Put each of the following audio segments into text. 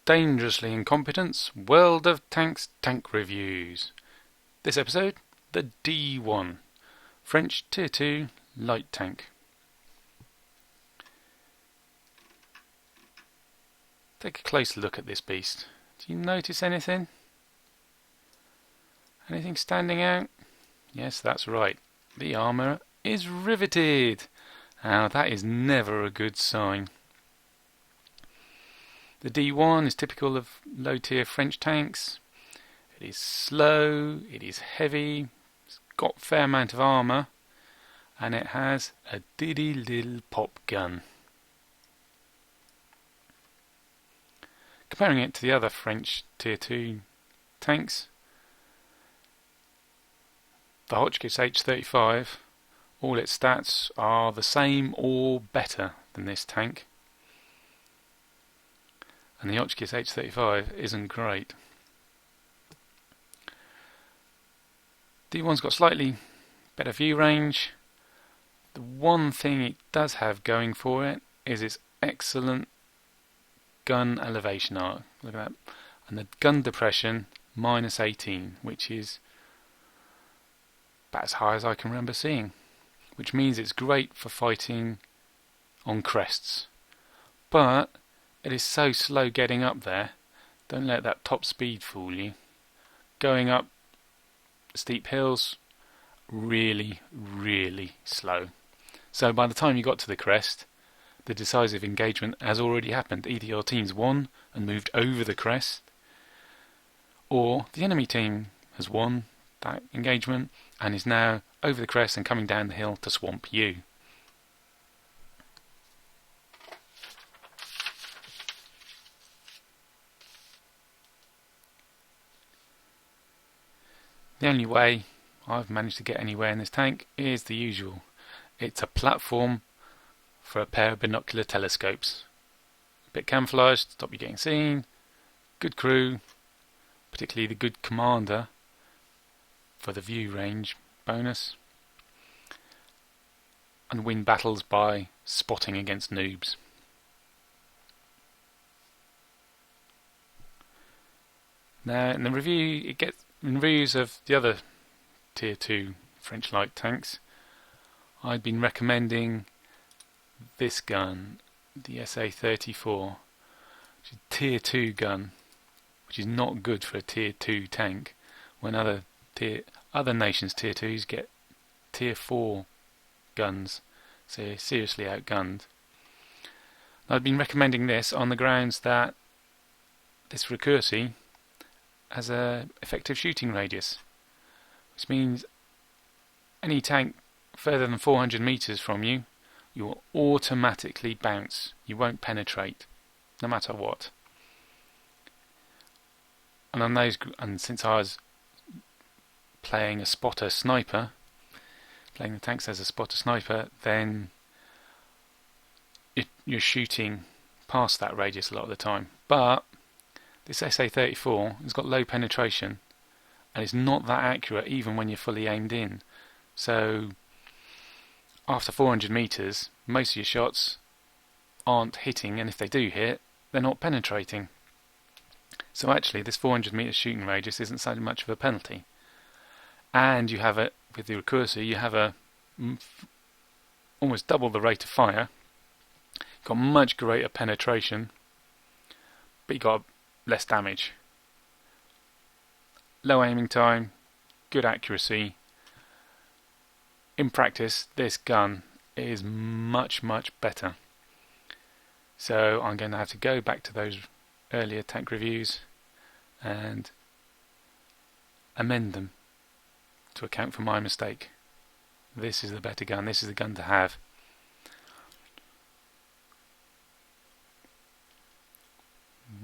Dangerously Incompetent's World of Tanks Tank Reviews. This episode, the D1, French Tier 2 light tank. Take a close look at this beast. Do you notice anything? Anything standing out? Yes, that's right. The armour is riveted. Now that is never a good sign. The D1 is typical of low-tier French tanks. It is slow, it is heavy, it's got a fair amount of armour, and it has a diddy little pop gun. Comparing it to the other French Tier 2 tanks, the Hotchkiss H35, all its stats are the same or better than this tank. And the Hotchkiss H35 isn't great. D1's got slightly better view range. The one thing it does have going for it is its excellent gun elevation arc. Look at that. And the gun depression minus 18, which is about as high as I can remember seeing. Which means it's great for fighting on crests. But it is so slow getting up there. Don't let that top speed fool you. Going up steep hills, really, really slow. So by the time you got to the crest, the decisive engagement has already happened. Either your team's won and moved over the crest, or the enemy team has won that engagement and is now over the crest and coming down the hill to swamp you. The only way I've managed to get anywhere in this tank is the usual. It's a platform for a pair of binocular telescopes. A bit camouflaged, stop you getting seen. Good crew, particularly the good commander for the view range bonus. And win battles by spotting against noobs. Now in the review, in reviews of the other Tier 2 French light tanks, I'd been recommending this gun, the SA-34, which is a Tier 2 gun, which is not good for a Tier 2 tank, when other nations' Tier 2s get Tier 4 guns, so you're seriously outgunned. I'd been recommending this on the grounds that this Recursy has an effective shooting radius, which means any tank further than 400 meters from you, you will automatically bounce. You won't penetrate, no matter what. And since I was playing a spotter sniper, playing the tanks as a spotter sniper, then you're shooting past that radius a lot of the time. But this SA-34 has got low penetration and it's not that accurate even when you're fully aimed in. So after 400 meters, most of your shots aren't hitting, and if they do hit, they're not penetrating. So actually this 400 meter shooting radius isn't so much of a penalty. And you have it with the Recursor, you have almost double the rate of fire. Got much greater penetration, but you got less damage. Low aiming time, good accuracy. In practice, this gun is much, much better. So I'm going to have to go back to those earlier tank reviews and amend them to account for my mistake. This is the better gun. This is the gun to have.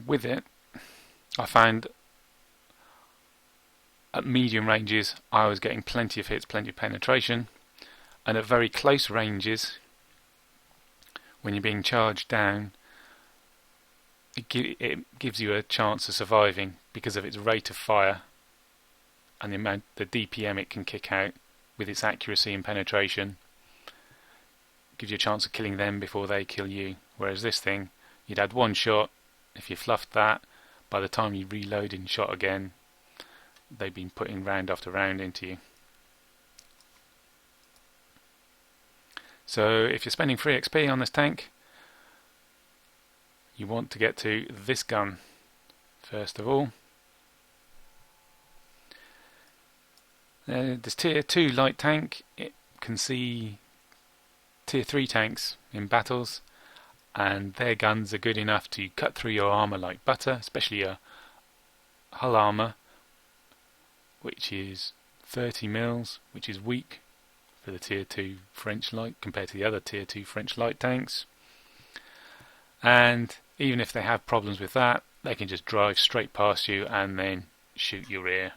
With it, I found at medium ranges I was getting plenty of hits, plenty of penetration, and at very close ranges, when you're being charged down, it gives you a chance of surviving because of its rate of fire and the DPM it can kick out with its accuracy and penetration. Gives you a chance of killing them before they kill you. Whereas this thing, you'd had one shot. If you fluffed that, by the time you reload and shot again, they've been putting round after round into you. So if you're spending 3 XP on this tank, you want to get to this gun first of all. This tier 2 light tank, it can see tier 3 tanks in battles, and their guns are good enough to cut through your armour like butter, especially your hull armour, which is 30 mils, which is weak for the tier 2 French light compared to the other tier 2 French light tanks. And even if they have problems with that, they can just drive straight past you and then shoot your rear,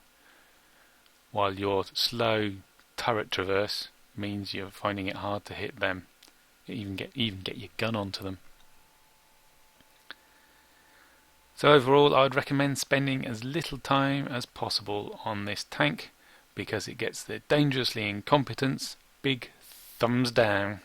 while your slow turret traverse means you're finding it hard to hit them, even get your gun onto them. So overall, I would recommend spending as little time as possible on this tank, because it gets the dangerously incompetence big thumbs down.